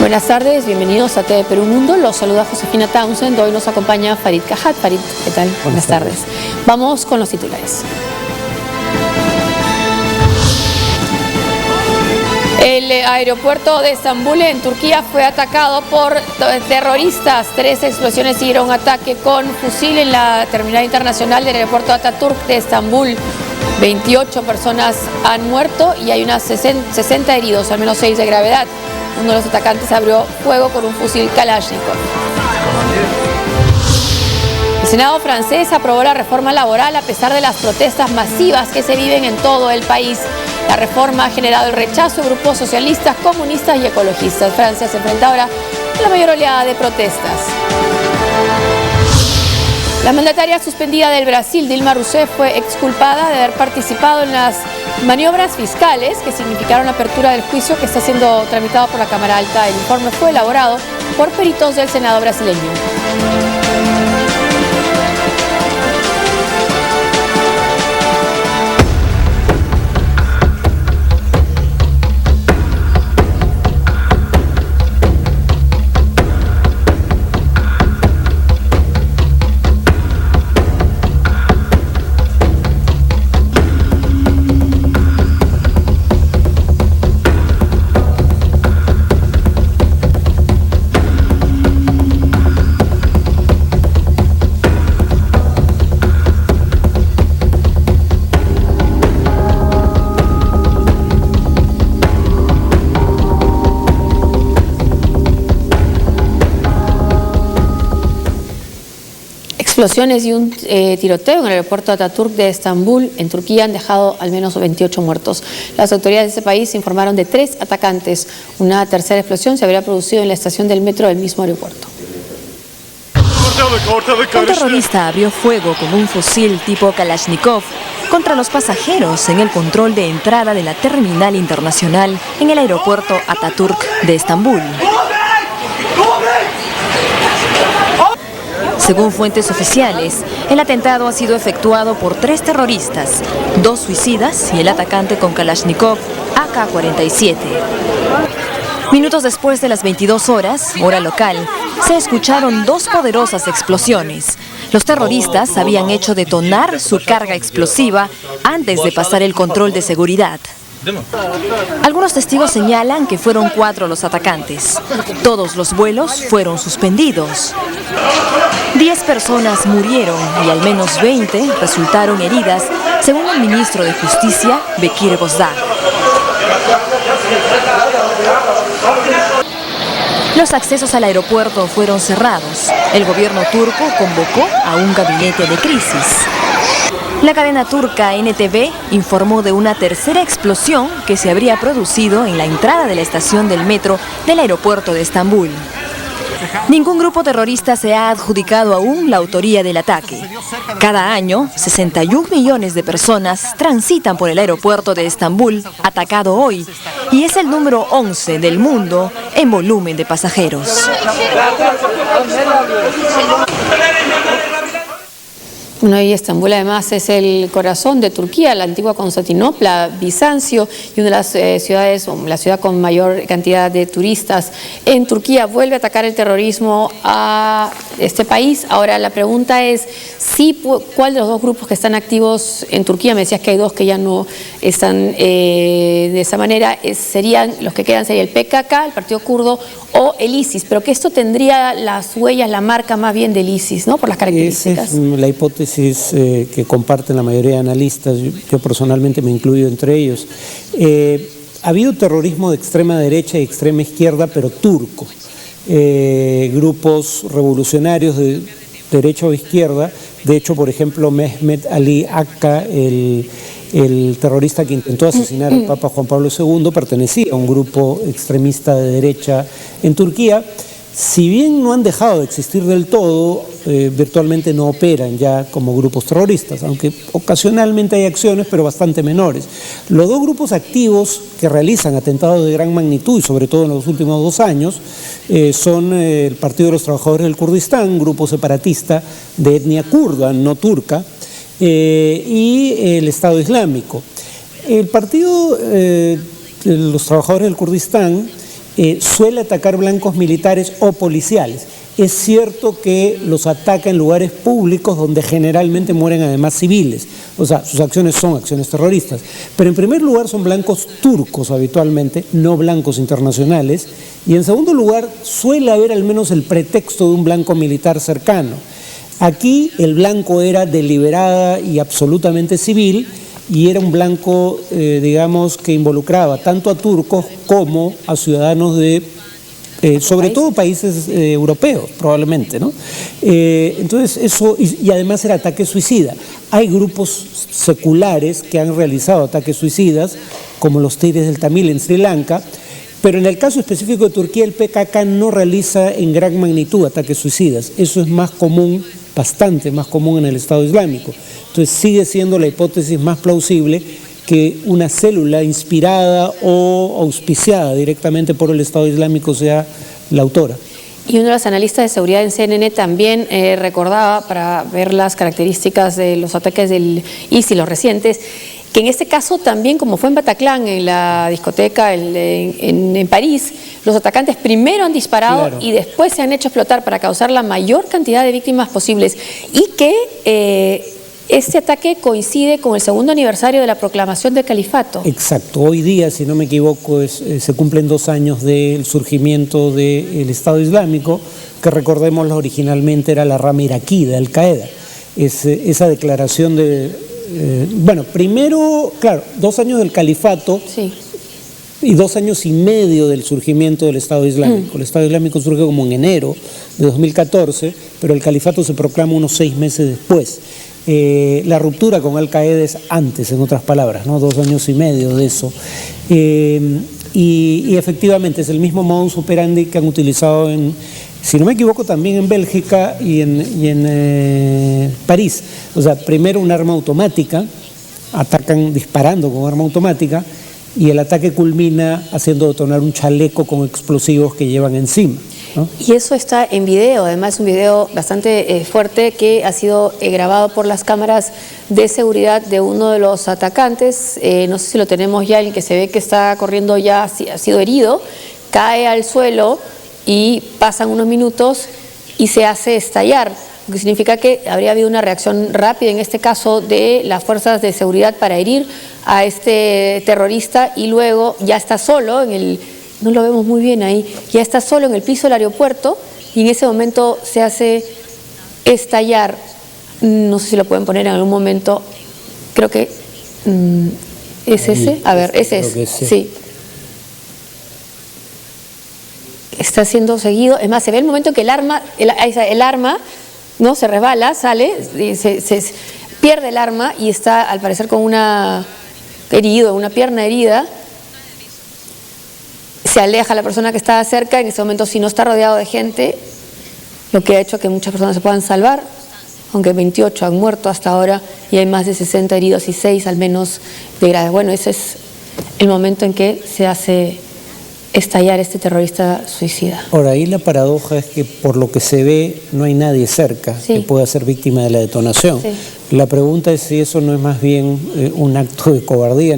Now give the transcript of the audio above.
Buenas tardes, bienvenidos a TV Perú Mundo. Los saluda Josefina Townsend. Hoy nos acompaña Farid Cajat. Farid, ¿qué tal? Buenas tardes. Vamos con los titulares. El aeropuerto de Estambul en Turquía fue atacado por terroristas. 3 explosiones siguieron un ataque con fusil en la terminal internacional del aeropuerto Atatürk de Estambul. 28 personas han muerto y hay unas 60 heridos, al menos 6 de gravedad. Uno de los atacantes abrió fuego con un fusil Kalashnikov. El Senado francés aprobó la reforma laboral a pesar de las protestas masivas que se viven en todo el país. La reforma ha generado el rechazo de grupos socialistas, comunistas y ecologistas. Francia se enfrenta ahora a la mayor oleada de protestas. La mandataria suspendida del Brasil, Dilma Rousseff, fue exculpada de haber participado en las maniobras fiscales que significaron la apertura del juicio que está siendo tramitado por la Cámara Alta. El informe fue elaborado por peritos del Senado brasileño. Explosiones y un tiroteo en el aeropuerto Atatürk de Estambul, en Turquía, han dejado al menos 28 muertos. Las autoridades de ese país informaron de 3 atacantes. Una tercera explosión se habría producido en la estación del metro del mismo aeropuerto. Un terrorista abrió fuego con un fusil tipo Kalashnikov contra los pasajeros en el control de entrada de la terminal internacional en el aeropuerto Atatürk de Estambul. Según fuentes oficiales, el atentado ha sido efectuado por 3 terroristas, 2 suicidas y el atacante con Kalashnikov AK-47. Minutos después de las 22 horas, hora local, se escucharon 2 poderosas explosiones. Los terroristas habían hecho detonar su carga explosiva antes de pasar el control de seguridad. Algunos testigos señalan que fueron 4 los atacantes. Todos los vuelos fueron suspendidos. 10 personas murieron y al menos 20 resultaron heridas, según el ministro de Justicia, Bekir Bozdağ. Los accesos al aeropuerto fueron cerrados. El gobierno turco convocó a un gabinete de crisis. La cadena turca NTV informó de una tercera explosión que se habría producido en la entrada de la estación del metro del aeropuerto de Estambul. Ningún grupo terrorista se ha adjudicado aún la autoría del ataque. Cada año, 61 millones de personas transitan por el aeropuerto de Estambul, atacado hoy, y es el número 11 del mundo en volumen de pasajeros. Bueno, y Estambul además es el corazón de Turquía, la antigua Constantinopla, Bizancio, y una de las ciudades, la ciudad con mayor cantidad de turistas en Turquía. Vuelve a atacar el terrorismo a este país. Ahora la pregunta es, ¿cuál de los 2 grupos que están activos en Turquía? Me decías que hay 2 que ya no están de esa manera. Serían los que quedan, sería el PKK, el Partido Kurdo, o el ISIS, pero que esto tendría las huellas, la marca más bien del ISIS, ¿no? Por las características. Esa es la hipótesis que comparten la mayoría de analistas. Yo personalmente me incluyo entre ellos. Ha habido terrorismo de extrema derecha y extrema izquierda, pero turco. Grupos revolucionarios de derecha o izquierda. De hecho, por ejemplo, Mehmet Ali Akka, el terrorista que intentó asesinar al Papa Juan Pablo II, pertenecía a un grupo extremista de derecha en Turquía. Si bien no han dejado de existir del todo, virtualmente no operan ya como grupos terroristas, aunque ocasionalmente hay acciones, pero bastante menores. Los 2 grupos activos que realizan atentados de gran magnitud, y sobre todo en los últimos 2 años, son el Partido de los Trabajadores del Kurdistán, grupo separatista de etnia kurda, no turca, y el Estado Islámico. El Partido de los Trabajadores del Kurdistán suele atacar blancos militares o policiales. Es cierto que los ataca en lugares públicos donde generalmente mueren además civiles, o sea, sus acciones son acciones terroristas, pero en primer lugar son blancos turcos habitualmente, no blancos internacionales, y en segundo lugar suele haber al menos el pretexto de un blanco militar cercano. Aquí el blanco era deliberada y absolutamente civil, y era un blanco, digamos, que involucraba tanto a turcos como a ciudadanos de sobre todo países europeos, probablemente, ¿no? Entonces eso, y además era ataque suicida. Hay grupos seculares que han realizado ataques suicidas, como los Tigres del Tamil en Sri Lanka, pero en el caso específico de Turquía, el PKK no realiza en gran magnitud ataques suicidas. Eso es más común, bastante más común en el Estado Islámico. Entonces sigue siendo la hipótesis más plausible que una célula inspirada o auspiciada directamente por el Estado Islámico sea la autora. Y uno de los analistas de seguridad en CNN también recordaba, para ver las características de los ataques del ISIS, los recientes, que en este caso también, como fue en Bataclan, en la discoteca en París, los atacantes primero han disparado, claro, y después se han hecho explotar para causar la mayor cantidad de víctimas posibles, y que este ataque coincide con el segundo aniversario de la proclamación del califato. Exacto. Hoy día, si no me equivoco, se cumplen 2 años del surgimiento del Estado Islámico, que recordemos originalmente era la rama iraquí de Al-Qaeda. Esa declaración bueno, primero, claro, 2 años del califato, sí, y 2 años y medio del surgimiento del Estado Islámico. El Estado Islámico surge como en enero de 2014, pero el califato se proclama unos 6 meses después. La ruptura con Al-Qaeda es antes, en otras palabras, ¿no? 2 años y medio de eso. Y efectivamente es el mismo modus operandi que han utilizado si no me equivoco, también en Bélgica y en París. O sea, primero un arma automática, atacan disparando con arma automática, y el ataque culmina haciendo detonar un chaleco con explosivos que llevan encima, ¿no? Y eso está en video, además un video bastante fuerte que ha sido grabado por las cámaras de seguridad de uno de los atacantes. No sé si lo tenemos ya, el que se ve que está corriendo ya ha sido herido, cae al suelo y pasan unos minutos y se hace estallar, lo que significa que habría habido una reacción rápida, en este caso de las fuerzas de seguridad, para herir a este terrorista, y luego ya está solo no lo vemos muy bien ahí, ya está solo en el piso del aeropuerto, y en ese momento se hace estallar. No sé si lo pueden poner en algún momento, creo que es ese, a ver, ese es, sí. Está siendo seguido, es más, se ve el momento en que el arma, ¿no?, se resbala, sale, se pierde el arma y está al parecer con una pierna herida. Se aleja la persona que estaba cerca, en ese momento, si no está rodeado de gente, lo que ha hecho que muchas personas se puedan salvar, aunque 28 han muerto hasta ahora y hay más de 60 heridos y 6 al menos de graves. Bueno, ese es el momento en que se hace estallar este terrorista suicida. Ahora, ahí la paradoja es que por lo que se ve no hay nadie cerca, sí, que pueda ser víctima de la detonación. Sí. La pregunta es si eso no es más bien un acto de cobardía.